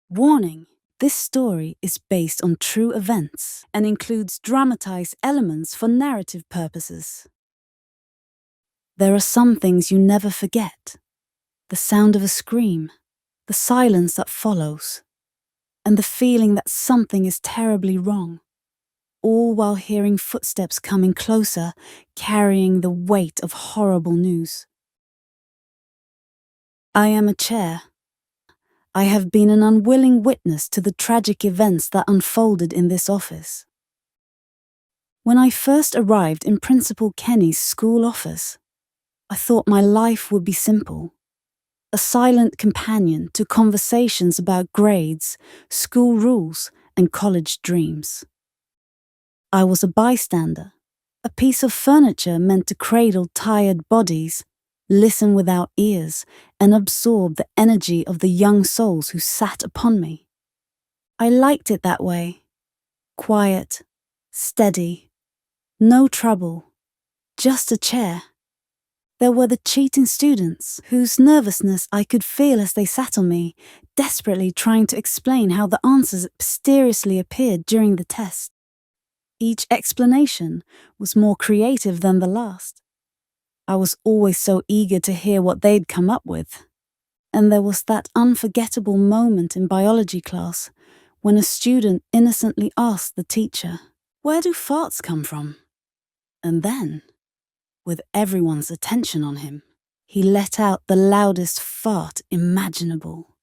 Warning: this story is based on true events and includes dramatized elements for narrative purposes. There are some things you never forget: the sound of a scream, the silence that follows, and the feeling that something is terribly wrong, all while hearing footsteps coming closer, carrying the weight of horrible news. I am a chair. I have been an unwilling witness to the tragic events that unfolded in this office. When I first arrived in Principal Kenny's school office, I thought my life would be simple. A silent companion to conversations about grades, school rules, and college dreams. I was a bystander, a piece of furniture meant to cradle tired bodies, listen without ears, and absorb the energy of the young souls who sat upon me. I liked it that way. Quiet, steady, no trouble, just a chair. There were the cheating students, whose nervousness I could feel as they sat on me, desperately trying to explain how the answers mysteriously appeared during the test. Each explanation was more creative than the last. I was always so eager to hear what they'd come up with. And there was that unforgettable moment in biology class when a student innocently asked the teacher, "Where do farts come from?" And then, with everyone's attention on him, he let out the loudest fart imaginable.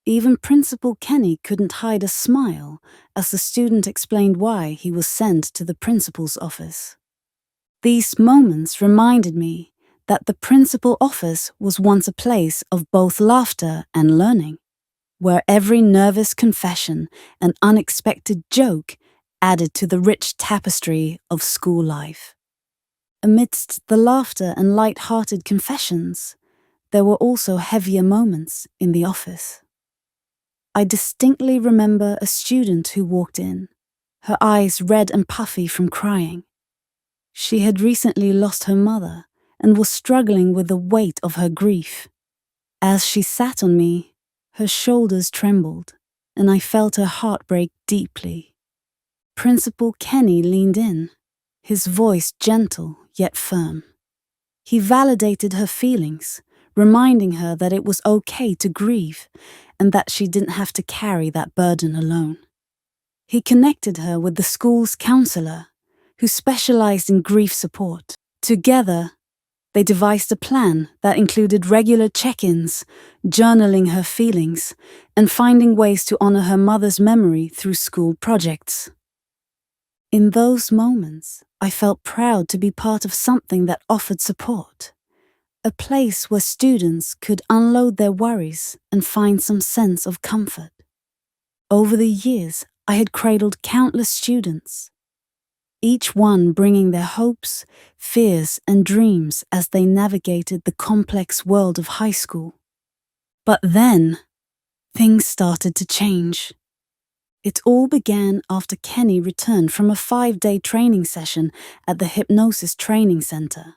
Even Principal Kenny couldn't hide a smile as the student explained why he was sent to the principal's office. These moments reminded me that the principal office was once a place of both laughter and learning, where every nervous confession and unexpected joke added to the rich tapestry of school life. Amidst the laughter and light-hearted confessions, there were also heavier moments in the office. I distinctly remember a student who walked in, her eyes red and puffy from crying. She had recently lost her mother and was struggling with the weight of her grief. As she sat on me, her shoulders trembled, and I felt her heart break deeply. Principal Kenny leaned in, his voice gentle yet firm. He validated her feelings, reminding her that it was okay to grieve and that she didn't have to carry that burden alone. He connected her with the school's counselor, who specialized in grief support. Together, they devised a plan that included regular check-ins, journaling her feelings, and finding ways to honor her mother's memory through school projects. In those moments, I felt proud to be part of something that offered support, a place where students could unload their worries and find some sense of comfort. Over the years, I had cradled countless students, each one bringing their hopes, fears, and dreams as they navigated the complex world of high school. But then, things started to change. It all began after Kenny returned from a 5-day training session at the Hypnosis training center.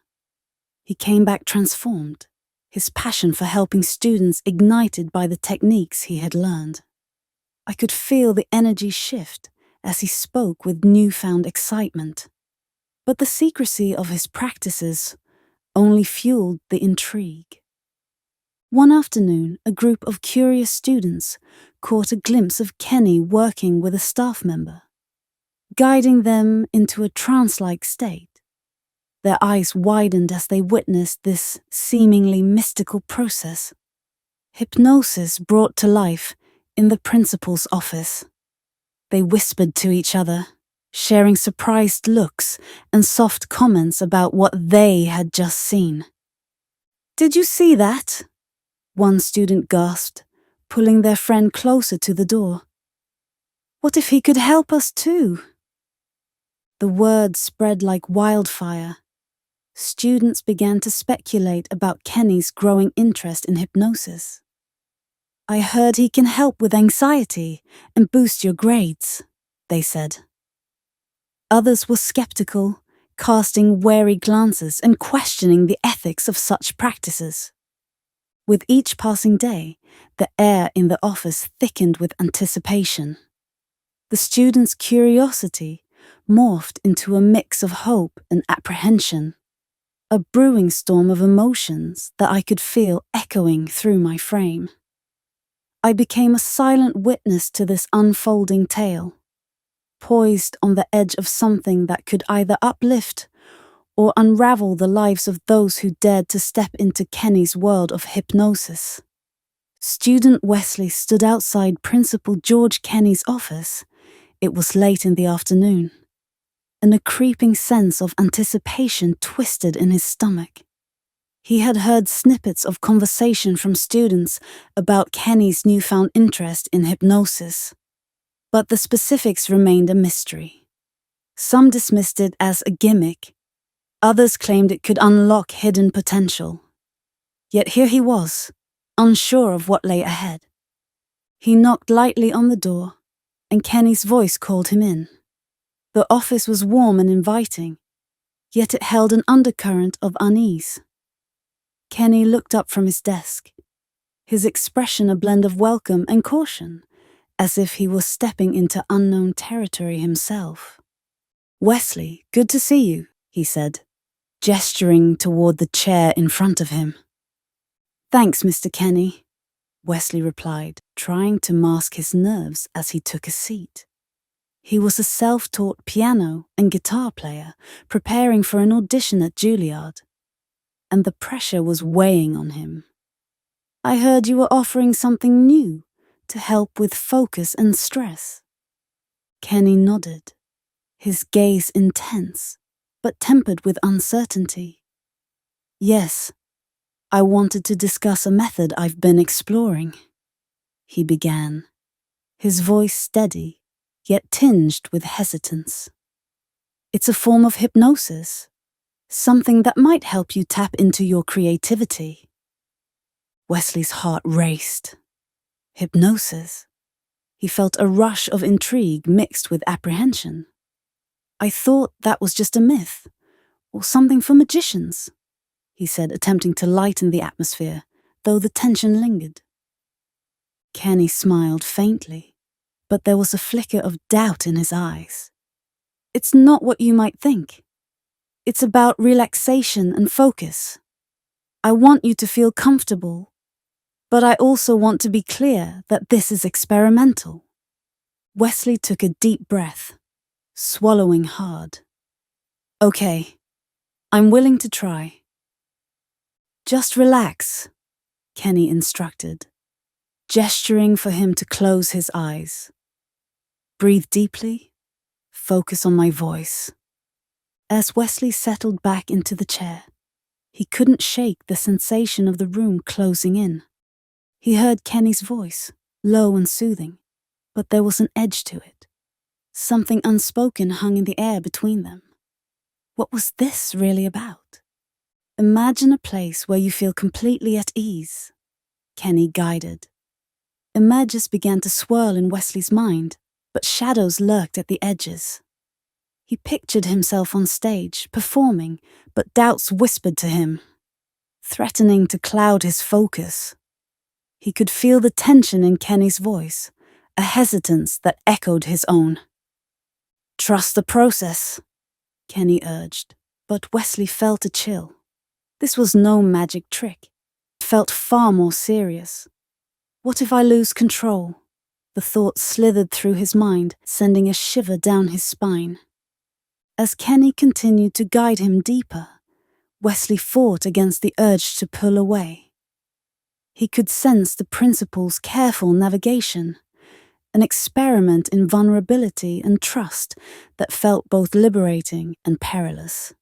He came back transformed, his passion for helping students ignited by the techniques he had learned. I could feel the energy shift as he spoke with newfound excitement. But the secrecy of his practices only fueled the intrigue. One afternoon, a group of curious students caught a glimpse of Kenny working with a staff member, guiding them into a trance-like state. Their eyes widened as they witnessed this seemingly mystical process. Hypnosis brought to life in the principal's office. They whispered to each other, sharing surprised looks and soft comments about what they had just seen. "Did you see that?" one student gasped, pulling their friend closer to the door. "What if he could help us too?" The word spread like wildfire. Students began to speculate about Kenny's growing interest in hypnosis. "I heard he can help with anxiety and boost your grades," they said. Others were skeptical, casting wary glances and questioning the ethics of such practices. With each passing day, the air in the office thickened with anticipation. The students' curiosity morphed into a mix of hope and apprehension, a brewing storm of emotions that I could feel echoing through my frame. I became a silent witness to this unfolding tale, poised on the edge of something that could either uplift or unravel the lives of those who dared to step into Kenny's world of hypnosis. Student Wesley stood outside Principal George Kenny's office. It was late in the afternoon, and a creeping sense of anticipation twisted in his stomach. He had heard snippets of conversation from students about Kenny's newfound interest in hypnosis, but the specifics remained a mystery. Some dismissed it as a gimmick. Others claimed it could unlock hidden potential. Yet here he was, unsure of what lay ahead. He knocked lightly on the door, and Kenny's voice called him in. The office was warm and inviting, yet it held an undercurrent of unease. Kenny looked up from his desk, his expression a blend of welcome and caution, as if he was stepping into unknown territory himself. "Wesley, good to see you," he said, gesturing toward the chair in front of him. "Thanks, Mr. Kenny," Wesley replied, trying to mask his nerves as he took a seat. He was a self-taught piano and guitar player preparing for an audition at Juilliard, and the pressure was weighing on him. "I heard you were offering something new to help with focus and stress." Kenny nodded, his gaze intense, but tempered with uncertainty. "Yes, I wanted to discuss a method I've been exploring," he began, his voice steady, yet tinged with hesitance. "It's a form of hypnosis, something that might help you tap into your creativity." Wesley's heart raced. Hypnosis? He felt a rush of intrigue mixed with apprehension. "I thought that was just a myth, or something for magicians," he said, attempting to lighten the atmosphere, though the tension lingered. Kenny smiled faintly, but there was a flicker of doubt in his eyes. "It's not what you might think. It's about relaxation and focus. I want you to feel comfortable, but I also want to be clear that this is experimental." Wesley took a deep breath, swallowing hard. "Okay, I'm willing to try." "Just relax," Kenny instructed, gesturing for him to close his eyes. "Breathe deeply, focus on my voice." As Wesley settled back into the chair, he couldn't shake the sensation of the room closing in. He heard Kenny's voice, low and soothing, but there was an edge to it. Something unspoken hung in the air between them. What was this really about? "Imagine a place where you feel completely at ease," Kenny guided. Images began to swirl in Wesley's mind, but shadows lurked at the edges. He pictured himself on stage, performing, but doubts whispered to him, threatening to cloud his focus. He could feel the tension in Kenny's voice, a hesitance that echoed his own. "Trust the process," Kenny urged, but Wesley felt a chill. This was no magic trick. It felt far more serious. What if I lose control? The thought slithered through his mind, sending a shiver down his spine. As Kenny continued to guide him deeper, Wesley fought against the urge to pull away. He could sense the principal's careful navigation, an experiment in vulnerability and trust that felt both liberating and perilous.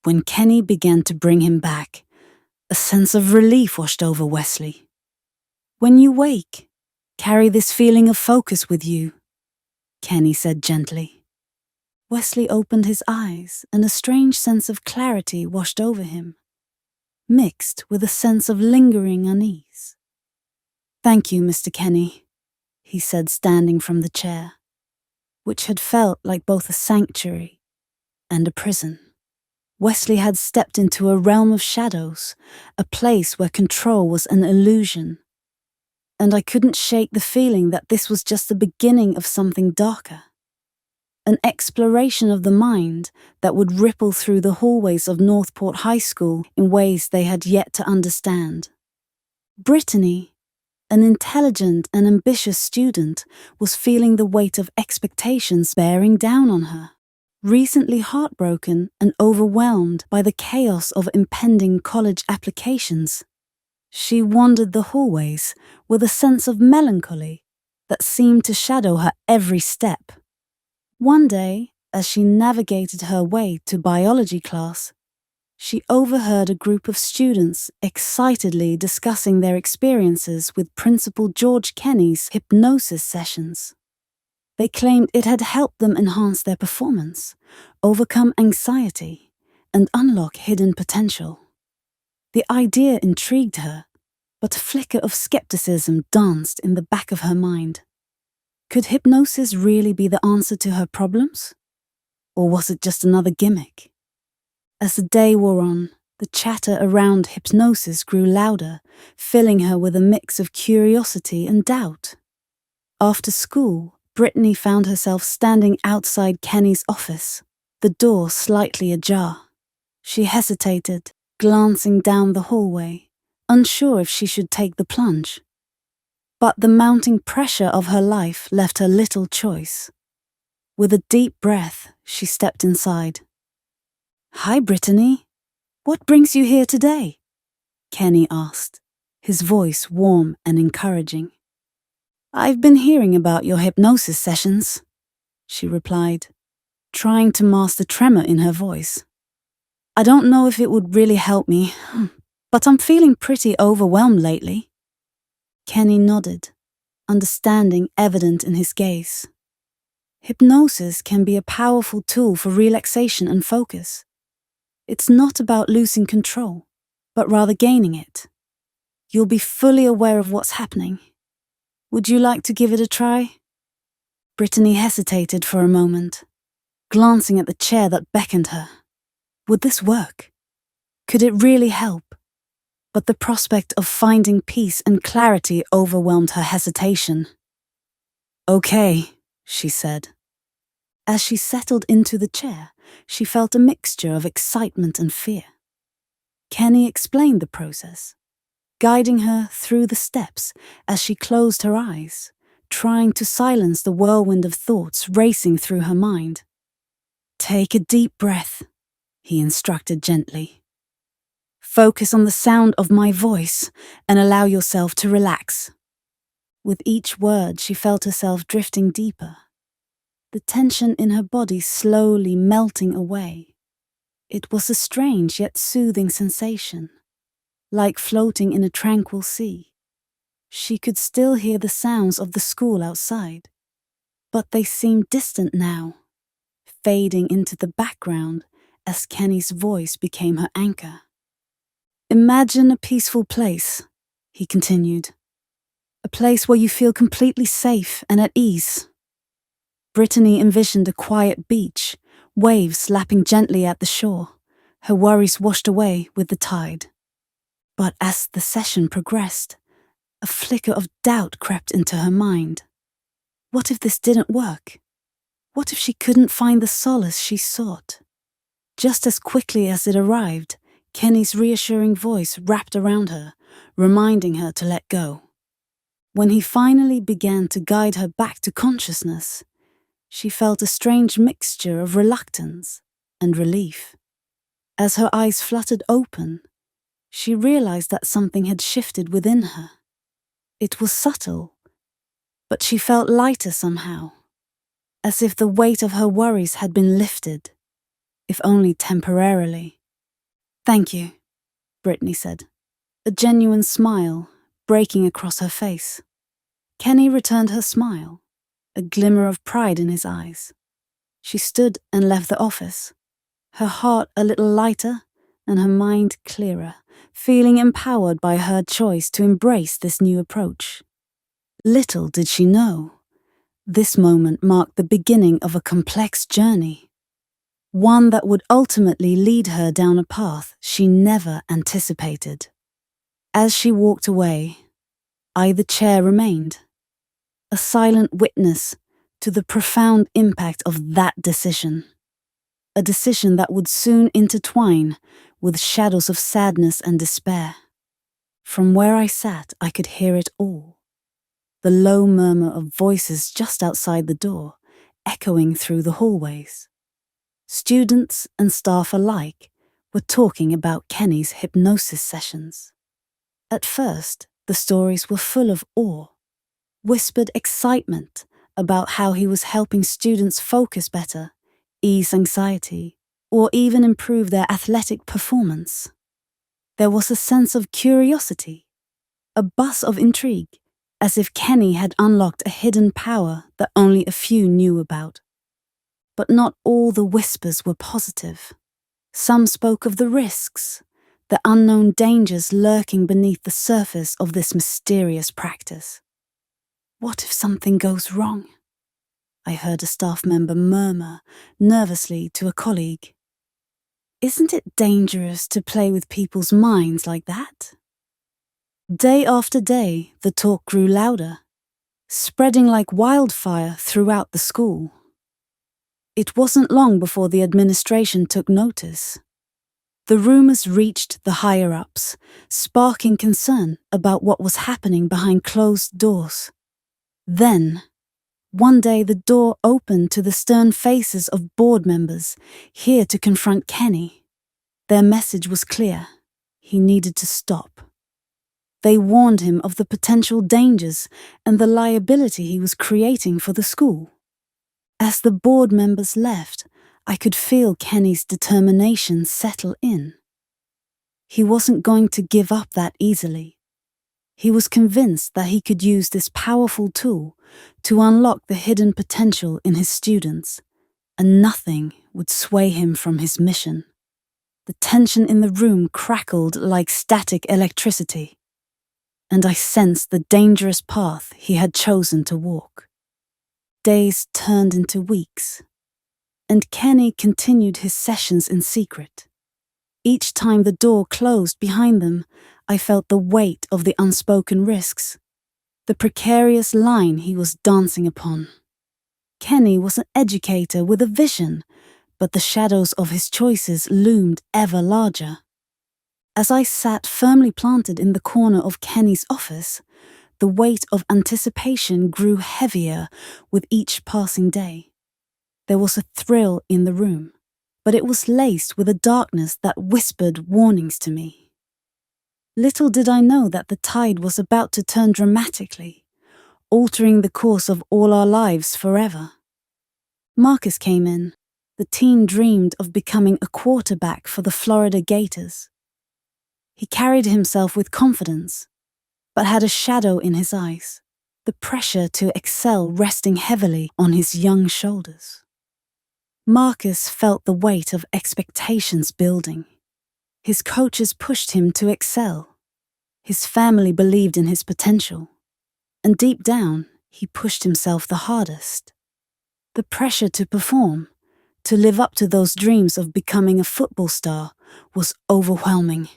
When Kenny began to bring him back, a sense of relief washed over Wesley. "When you wake, carry this feeling of focus with you," Kenny said gently. Wesley opened his eyes, and a strange sense of clarity washed over him, mixed with a sense of lingering unease. "Thank you, Mr. Kenny," he said, standing from the chair, which had felt like both a sanctuary and a prison. Wesley had stepped into a realm of shadows, a place where control was an illusion. And I couldn't shake the feeling that this was just the beginning of something darker. An exploration of the mind that would ripple through the hallways of Northport High School in ways they had yet to understand. Brittany, an intelligent and ambitious student, was feeling the weight of expectations bearing down on her. Recently heartbroken and overwhelmed by the chaos of impending college applications, she wandered the hallways with a sense of melancholy that seemed to shadow her every step. One day, as she navigated her way to biology class, she overheard a group of students excitedly discussing their experiences with Principal George Kenny's hypnosis sessions. They claimed it had helped them enhance their performance, overcome anxiety, and unlock hidden potential. The idea intrigued her, but a flicker of skepticism danced in the back of her mind. Could hypnosis really be the answer to her problems? Or was it just another gimmick? As the day wore on, the chatter around hypnosis grew louder, filling her with a mix of curiosity and doubt. After school, Brittany found herself standing outside Kenny's office, the door slightly ajar. She hesitated, glancing down the hallway, unsure if she should take the plunge. But the mounting pressure of her life left her little choice. With a deep breath, she stepped inside. "Hi, Brittany. What brings you here today?" Kenny asked, his voice warm and encouraging. "I've been hearing about your hypnosis sessions," she replied, trying to mask the tremor in her voice. "I don't know if it would really help me, but I'm feeling pretty overwhelmed lately." Kenny nodded, understanding evident in his gaze. Hypnosis can be a powerful tool for relaxation and focus. It's not about losing control, but rather gaining it. You'll be fully aware of what's happening. Would you like to give it a try? Brittany hesitated for a moment, glancing at the chair that beckoned her. Would this work? Could it really help? But the prospect of finding peace and clarity overwhelmed her hesitation. "Okay," she said. As she settled into the chair, she felt a mixture of excitement and fear. Kenny explained the process, guiding her through the steps as she closed her eyes, trying to silence the whirlwind of thoughts racing through her mind. "Take a deep breath," he instructed gently. "Focus on the sound of my voice and allow yourself to relax." With each word, she felt herself drifting deeper, the tension in her body slowly melting away. It was a strange yet soothing sensation, like floating in a tranquil sea. She could still hear the sounds of the school outside, but they seemed distant now, fading into the background as Kenny's voice became her anchor. "Imagine a peaceful place," he continued. "A place where you feel completely safe and at ease." Brittany envisioned a quiet beach, waves lapping gently at the shore, her worries washed away with the tide. But as the session progressed, a flicker of doubt crept into her mind. What if this didn't work? What if she couldn't find the solace she sought? Just as quickly as it arrived, Kenny's reassuring voice wrapped around her, reminding her to let go. When he finally began to guide her back to consciousness, she felt a strange mixture of reluctance and relief. As her eyes fluttered open, she realized that something had shifted within her. It was subtle, but she felt lighter somehow, as if the weight of her worries had been lifted, if only temporarily. "Thank you," Brittany said, a genuine smile breaking across her face. Kenny returned her smile, a glimmer of pride in his eyes. She stood and left the office, her heart a little lighter and her mind clearer, feeling empowered by her choice to embrace this new approach. Little did she know, this moment marked the beginning of a complex journey, one that would ultimately lead her down a path she never anticipated. As she walked away, the chair remained, a silent witness to the profound impact of that decision. A decision that would soon intertwine with shadows of sadness and despair. From where I sat, I could hear it all. The low murmur of voices just outside the door, echoing through the hallways. Students and staff alike were talking about Kenny's hypnosis sessions. At first, the stories were full of awe, whispered excitement about how he was helping students focus better, ease anxiety, or even improve their athletic performance. There was a sense of curiosity, a buzz of intrigue, as if Kenny had unlocked a hidden power that only a few knew about. But not all the whispers were positive. Some spoke of the risks, the unknown dangers lurking beneath the surface of this mysterious practice. What if something goes wrong? I heard a staff member murmur nervously to a colleague. Isn't it dangerous to play with people's minds like that? Day after day, the talk grew louder, spreading like wildfire throughout the school. It wasn't long before the administration took notice. The rumors reached the higher-ups, sparking concern about what was happening behind closed doors. Then, one day the door opened to the stern faces of board members, here to confront Kenny. Their message was clear. He needed to stop. They warned him of the potential dangers and the liability he was creating for the school. As the board members left, I could feel Kenny's determination settle in. He wasn't going to give up that easily. He was convinced that he could use this powerful tool to unlock the hidden potential in his students, and nothing would sway him from his mission. The tension in the room crackled like static electricity, and I sensed the dangerous path he had chosen to walk. Days turned into weeks, and Kenny continued his sessions in secret. Each time the door closed behind them, I felt the weight of the unspoken risks, the precarious line he was dancing upon. Kenny was an educator with a vision, but the shadows of his choices loomed ever larger. As I sat firmly planted in the corner of Kenny's office, the weight of anticipation grew heavier with each passing day. There was a thrill in the room, but it was laced with a darkness that whispered warnings to me. Little did I know that the tide was about to turn dramatically, altering the course of all our lives forever. Marcus came in. The teen dreamed of becoming a quarterback for the Florida Gators. He carried himself with confidence, but had a shadow in his eyes, the pressure to excel resting heavily on his young shoulders. Marcus felt the weight of expectations building. His coaches pushed him to excel. His family believed in his potential, and deep down, he pushed himself the hardest. The pressure to perform, to live up to those dreams of becoming a football star, was overwhelming.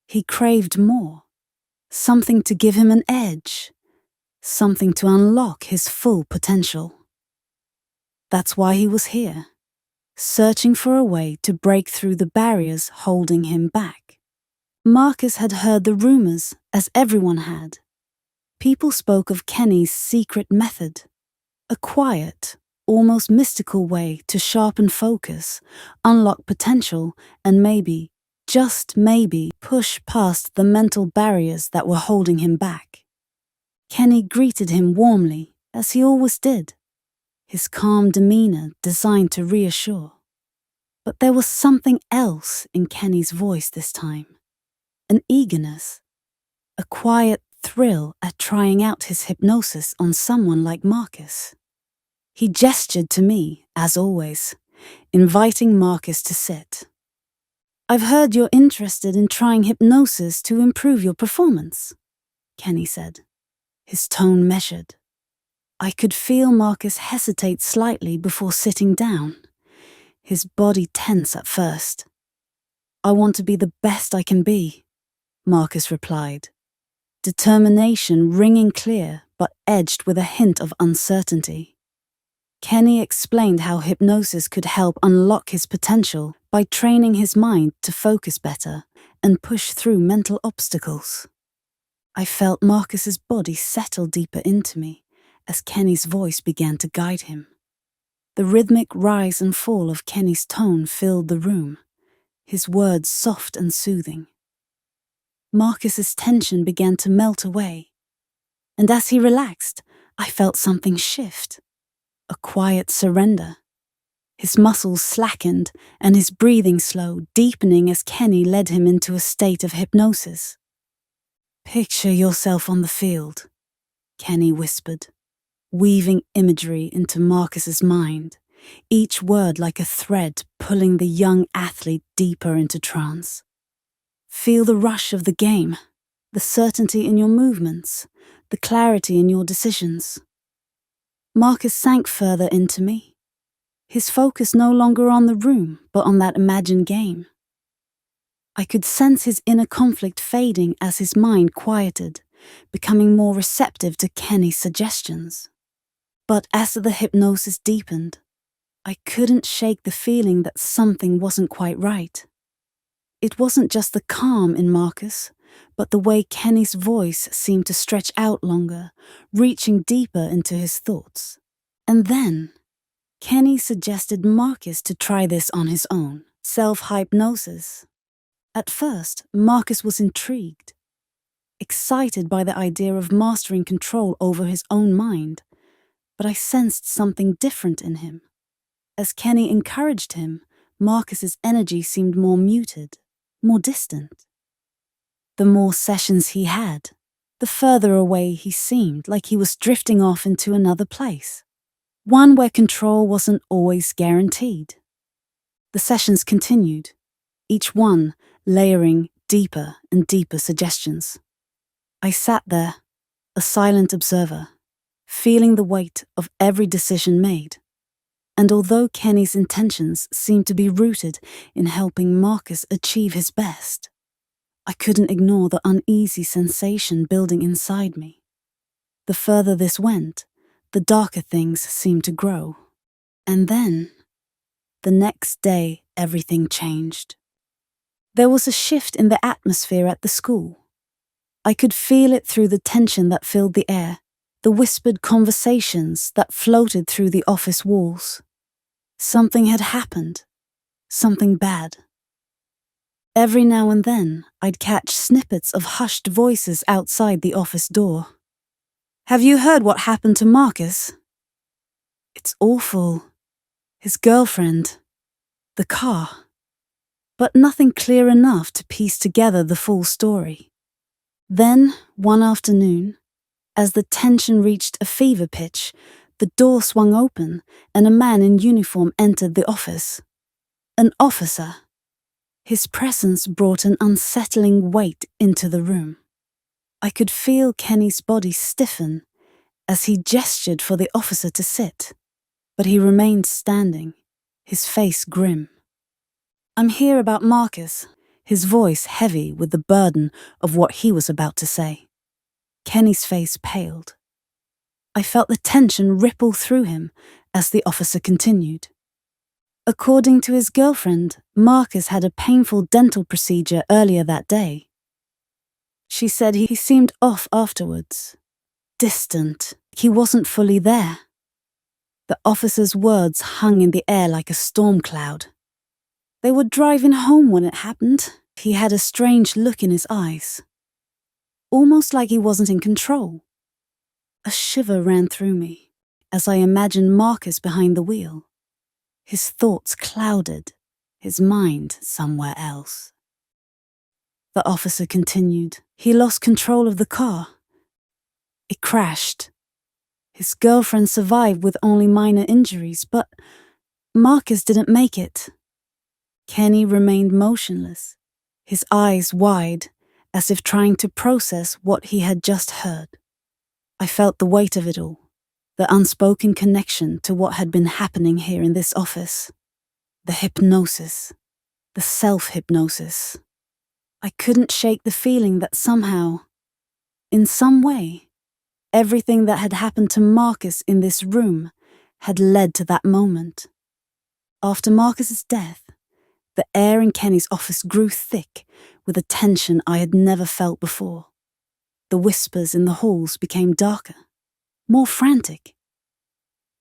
He craved more, something to give him an edge, something to unlock his full potential. That's why he was here, searching for a way to break through the barriers holding him back. Marcus had heard the rumors, as everyone had. People spoke of Kenny's secret method, a quiet, almost mystical way to sharpen focus, unlock potential, and maybe, just maybe, push past the mental barriers that were holding him back. Kenny greeted him warmly, as he always did, his calm demeanor designed to reassure. But there was something else in Kenny's voice this time, an eagerness, a quiet thrill at trying out his hypnosis on someone like Marcus. He gestured to me, as always, inviting Marcus to sit. "I've heard you're interested in trying hypnosis to improve your performance," Kenny said, his tone measured. I could feel Marcus hesitate slightly before sitting down, his body tense at first. "I want to be the best I can be," Marcus replied, determination ringing clear but edged with a hint of uncertainty. Kenny explained how hypnosis could help unlock his potential by training his mind to focus better and push through mental obstacles. I felt Marcus's body settle deeper into me as Kenny's voice began to guide him. The rhythmic rise and fall of Kenny's tone filled the room, his words soft and soothing. Marcus's tension began to melt away, and as he relaxed, I felt something shift. A quiet surrender. His muscles slackened and his breathing slow, deepening as Kenny led him into a state of hypnosis. "Picture yourself on the field," Kenny whispered, weaving imagery into Marcus's mind, each word like a thread pulling the young athlete deeper into trance. "Feel the rush of the game, the certainty in your movements, the clarity in your decisions." Marcus sank further into me, his focus no longer on the room, but on that imagined game. I could sense his inner conflict fading as his mind quieted, becoming more receptive to Kenny's suggestions. But as the hypnosis deepened, I couldn't shake the feeling that something wasn't quite right. It wasn't just the calm in Marcus, but the way Kenny's voice seemed to stretch out longer, reaching deeper into his thoughts. And then, Kenny suggested Marcus to try this on his own, self-hypnosis. At first, Marcus was intrigued, excited by the idea of mastering control over his own mind, but I sensed something different in him. As Kenny encouraged him, Marcus's energy seemed more muted, more distant. The more sessions he had, the further away he seemed, like he was drifting off into another place, one where control wasn't always guaranteed. The sessions continued, each one layering deeper and deeper suggestions. I sat there, a silent observer, feeling the weight of every decision made. And although Kenny's intentions seemed to be rooted in helping Marcus achieve his best, I couldn't ignore the uneasy sensation building inside me. The further this went, the darker things seemed to grow. And then, the next day, everything changed. There was a shift in the atmosphere at the school. I could feel it through the tension that filled the air, the whispered conversations that floated through the office walls. Something had happened, something bad. Every now and then, I'd catch snippets of hushed voices outside the office door. "Have you heard what happened to Marcus?" "It's awful. His girlfriend. The car." But nothing clear enough to piece together the full story. Then, one afternoon, as the tension reached a fever pitch, the door swung open and a man in uniform entered the office. An officer. His presence brought an unsettling weight into the room. I could feel Kenny's body stiffen as he gestured for the officer to sit, but he remained standing, his face grim. "I'm here about Marcus," his voice heavy with the burden of what he was about to say. Kenny's face paled. I felt the tension ripple through him as the officer continued. According to his girlfriend, Marcus had a painful dental procedure earlier that day. She said he seemed off afterwards, distant, he wasn't fully there. The officer's words hung in the air like a storm cloud. They were driving home when it happened. He had a strange look in his eyes, almost like he wasn't in control. A shiver ran through me as I imagined Marcus behind the wheel. His thoughts clouded, his mind somewhere else. The officer continued. He lost control of the car. It crashed. His girlfriend survived with only minor injuries, but Marcus didn't make it. Kenny remained motionless, his eyes wide, as if trying to process what he had just heard. I felt the weight of it all, the unspoken connection to what had been happening here in this office. The hypnosis. The self-hypnosis. I couldn't shake the feeling that somehow, in some way, everything that had happened to Marcus in this room had led to that moment. After Marcus's death, the air in Kenny's office grew thick with a tension I had never felt before. The whispers in the halls became darker, more frantic.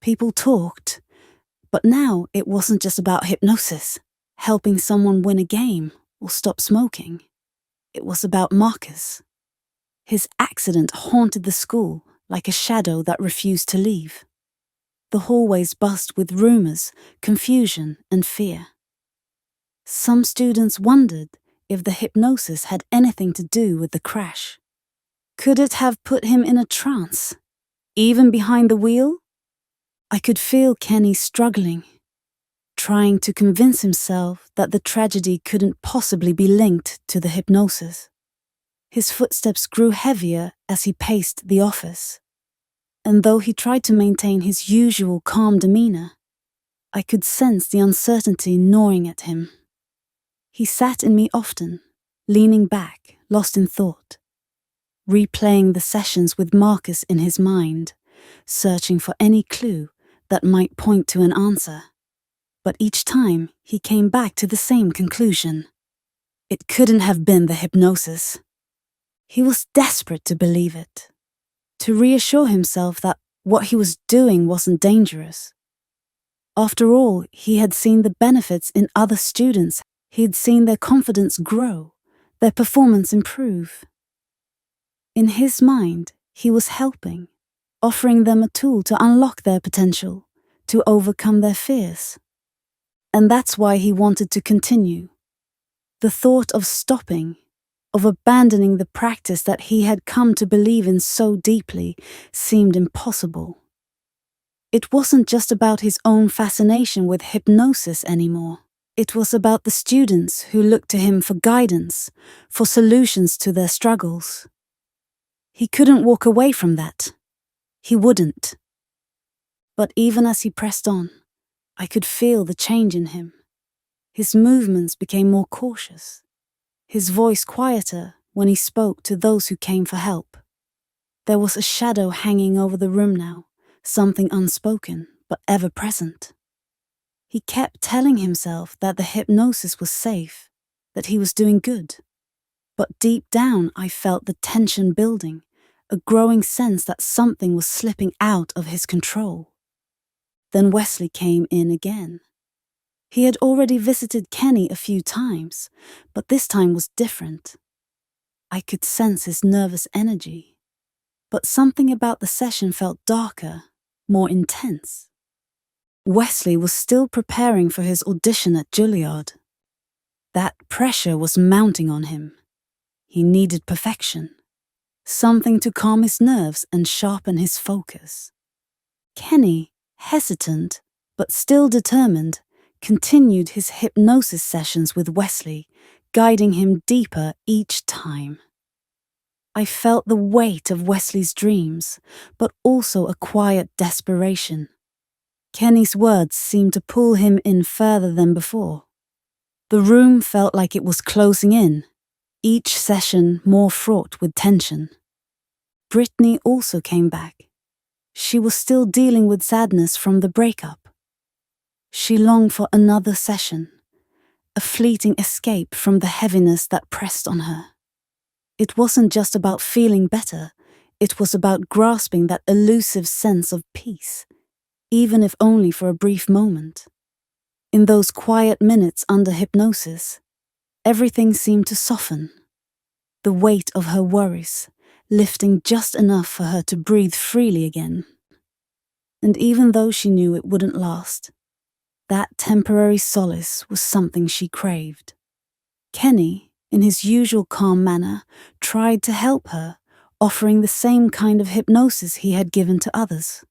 People talked, but now it wasn't just about hypnosis, helping someone win a game or stop smoking. It was about Marcus. His accident haunted the school like a shadow that refused to leave. The hallways buzzed with rumors, confusion, and fear. Some students wondered if the hypnosis had anything to do with the crash. Could it have put him in a trance, even behind the wheel? I could feel Kenny struggling, trying to convince himself that the tragedy couldn't possibly be linked to the hypnosis. His footsteps grew heavier as he paced the office, and though he tried to maintain his usual calm demeanor, I could sense the uncertainty gnawing at him. He sat in me often, leaning back, lost in thought, replaying the sessions with Marcus in his mind, searching for any clue that might point to an answer. But each time, he came back to the same conclusion. It couldn't have been the hypnosis. He was desperate to believe it, to reassure himself that what he was doing wasn't dangerous. After all, he had seen the benefits in other students. He had seen their confidence grow, their performance improve. In his mind, he was helping, offering them a tool to unlock their potential, to overcome their fears. And that's why he wanted to continue. The thought of stopping, of abandoning the practice that he had come to believe in so deeply, seemed impossible. It wasn't just about his own fascination with hypnosis anymore. It was about the students who looked to him for guidance, for solutions to their struggles. He couldn't walk away from that. He wouldn't. But even as he pressed on, I could feel the change in him. His movements became more cautious, his voice quieter when he spoke to those who came for help. There was a shadow hanging over the room now, something unspoken but ever present. He kept telling himself that the hypnosis was safe, that he was doing good. But deep down I felt the tension building, a growing sense that something was slipping out of his control. Then Wesley came in again. He had already visited Kenny a few times, but this time was different. I could sense his nervous energy, but something about the session felt darker, more intense. Wesley was still preparing for his audition at Juilliard. That pressure was mounting on him. He needed perfection, something to calm his nerves and sharpen his focus. Kenny, hesitant but still determined, continued his hypnosis sessions with Wesley, guiding him deeper each time. I felt the weight of Wesley's dreams, but also a quiet desperation. Kenny's words seemed to pull him in further than before. The room felt like it was closing in, each session more fraught with tension. Brittany also came back. She was still dealing with sadness from the breakup. She longed for another session, a fleeting escape from the heaviness that pressed on her. It wasn't just about feeling better, it was about grasping that elusive sense of peace, even if only for a brief moment. In those quiet minutes under hypnosis, everything seemed to soften. The weight of her worries, lifting just enough for her to breathe freely again. And even though she knew it wouldn't last, that temporary solace was something she craved. Kenny, in his usual calm manner, tried to help her, offering the same kind of hypnosis he had given to others.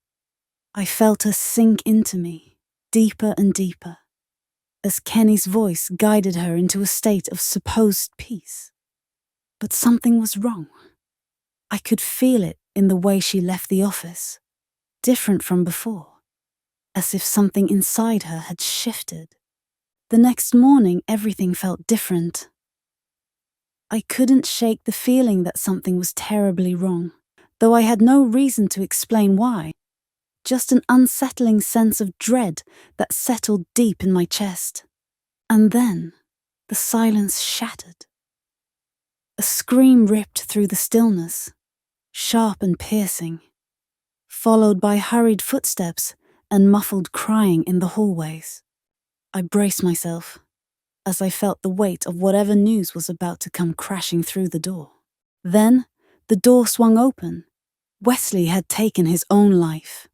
I felt her sink into me, deeper and deeper, as Kenny's voice guided her into a state of supposed peace. But something was wrong. I could feel it in the way she left the office, different from before, as if something inside her had shifted. The next morning, everything felt different. I couldn't shake the feeling that something was terribly wrong, though I had no reason to explain why. Just an unsettling sense of dread that settled deep in my chest. And then, the silence shattered. A scream ripped through the stillness, sharp and piercing, followed by hurried footsteps and muffled crying in the hallways. I braced myself as I felt the weight of whatever news was about to come crashing through the door. Then, the door swung open. Wesley had taken his own life.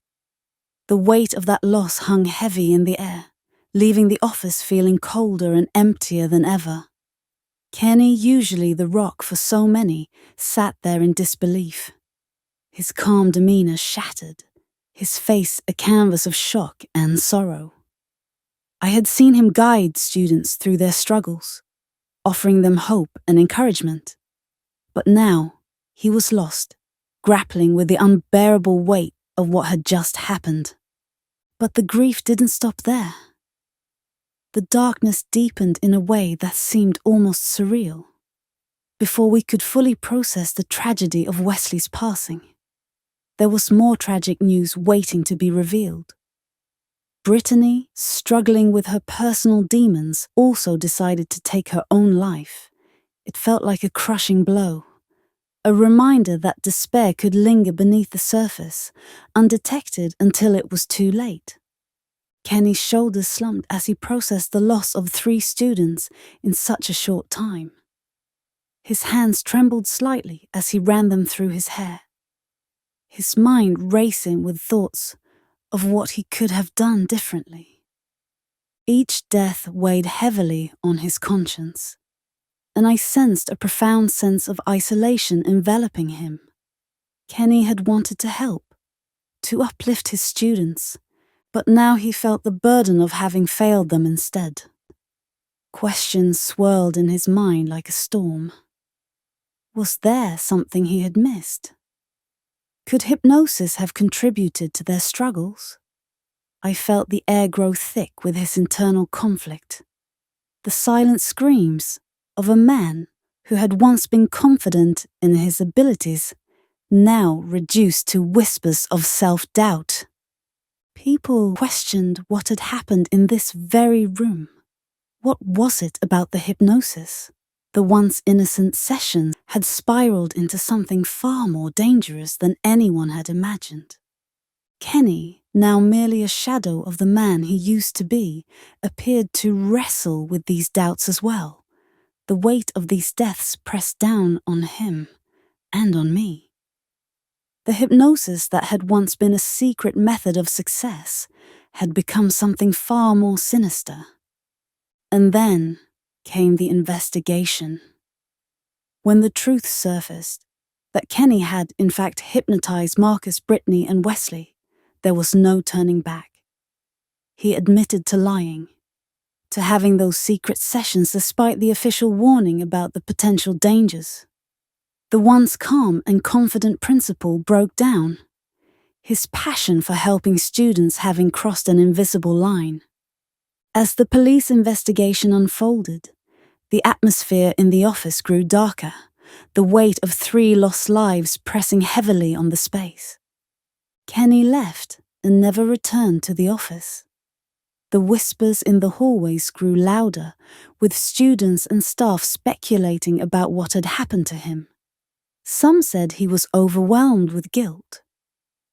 The weight of that loss hung heavy in the air, leaving the office feeling colder and emptier than ever. Kenny, usually the rock for so many, sat there in disbelief. His calm demeanor shattered, his face a canvas of shock and sorrow. I had seen him guide students through their struggles, offering them hope and encouragement. But now, he was lost, grappling with the unbearable weight of what had just happened. But the grief didn't stop there. The darkness deepened in a way that seemed almost surreal. Before we could fully process the tragedy of Wesley's passing, there was more tragic news waiting to be revealed. Brittany, struggling with her personal demons, also decided to take her own life. It felt like a crushing blow, a reminder that despair could linger beneath the surface, undetected until it was too late. Kenny's shoulders slumped as he processed the loss of 3 students in such a short time. His hands trembled slightly as he ran them through his hair, his mind racing with thoughts of what he could have done differently. Each death weighed heavily on his conscience, and I sensed a profound sense of isolation enveloping him. Kenny had wanted to help, to uplift his students, but now he felt the burden of having failed them instead. Questions swirled in his mind like a storm. Was there something he had missed? Could hypnosis have contributed to their struggles? I felt the air grow thick with his internal conflict. The silent screams of a man who had once been confident in his abilities, now reduced to whispers of self-doubt. People questioned what had happened in this very room. What was it about the hypnosis? The once innocent session had spiraled into something far more dangerous than anyone had imagined. Kenny, now merely a shadow of the man he used to be, appeared to wrestle with these doubts as well. The weight of these deaths pressed down on him and on me. The hypnosis that had once been a secret method of success had become something far more sinister. And then came the investigation. When the truth surfaced, that Kenny had in fact hypnotized Marcus, Brittany, and Wesley, there was no turning back. He admitted to lying, to having those secret sessions despite the official warning about the potential dangers. The once calm and confident principal broke down, his passion for helping students having crossed an invisible line. As the police investigation unfolded, the atmosphere in the office grew darker, the weight of 3 lost lives pressing heavily on the space. Kenny left and never returned to the office. The whispers in the hallways grew louder, with students and staff speculating about what had happened to him. Some said he was overwhelmed with guilt,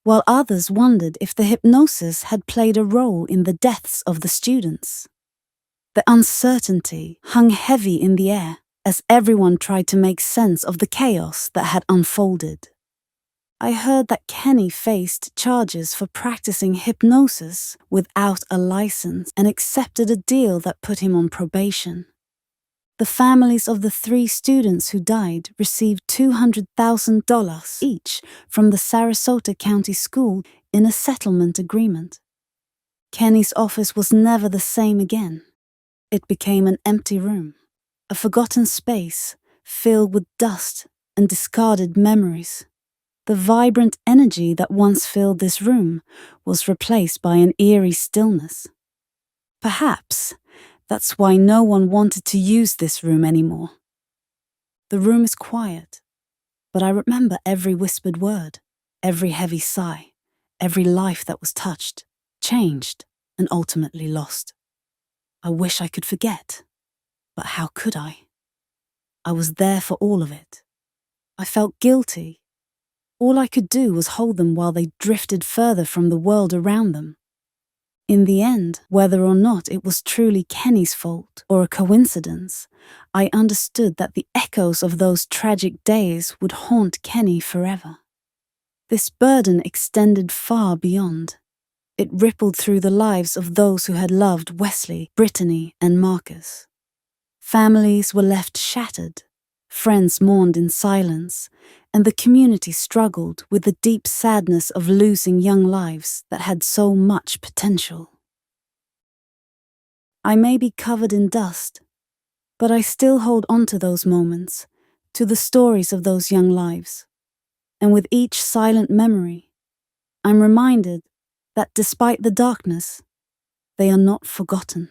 while others wondered if the hypnosis had played a role in the deaths of the students. The uncertainty hung heavy in the air as everyone tried to make sense of the chaos that had unfolded. I heard that Kenny faced charges for practicing hypnosis without a license and accepted a deal that put him on probation. The families of the 3 students who died received $200,000 each from the Sarasota County School in a settlement agreement. Kenny's office was never the same again. It became an empty room, a forgotten space filled with dust and discarded memories. The vibrant energy that once filled this room was replaced by an eerie stillness. Perhaps That's why no one wanted to use this room anymore. The room is quiet, but I remember every whispered word, every heavy sigh, every life that was touched, changed, and ultimately lost. I wish I could forget, but how could I? I was there for all of it. I felt guilty. All I could do was hold them while they drifted further from the world around them. In the end, whether or not it was truly Kenny's fault or a coincidence, I understood that the echoes of those tragic days would haunt Kenny forever. This burden extended far beyond. It rippled through the lives of those who had loved Wesley, Brittany, and Marcus. Families were left shattered, friends mourned in silence, and the community struggled with the deep sadness of losing young lives that had so much potential. I may be covered in dust, but I still hold on to those moments, to the stories of those young lives. And with each silent memory, I'm reminded that despite the darkness, they are not forgotten.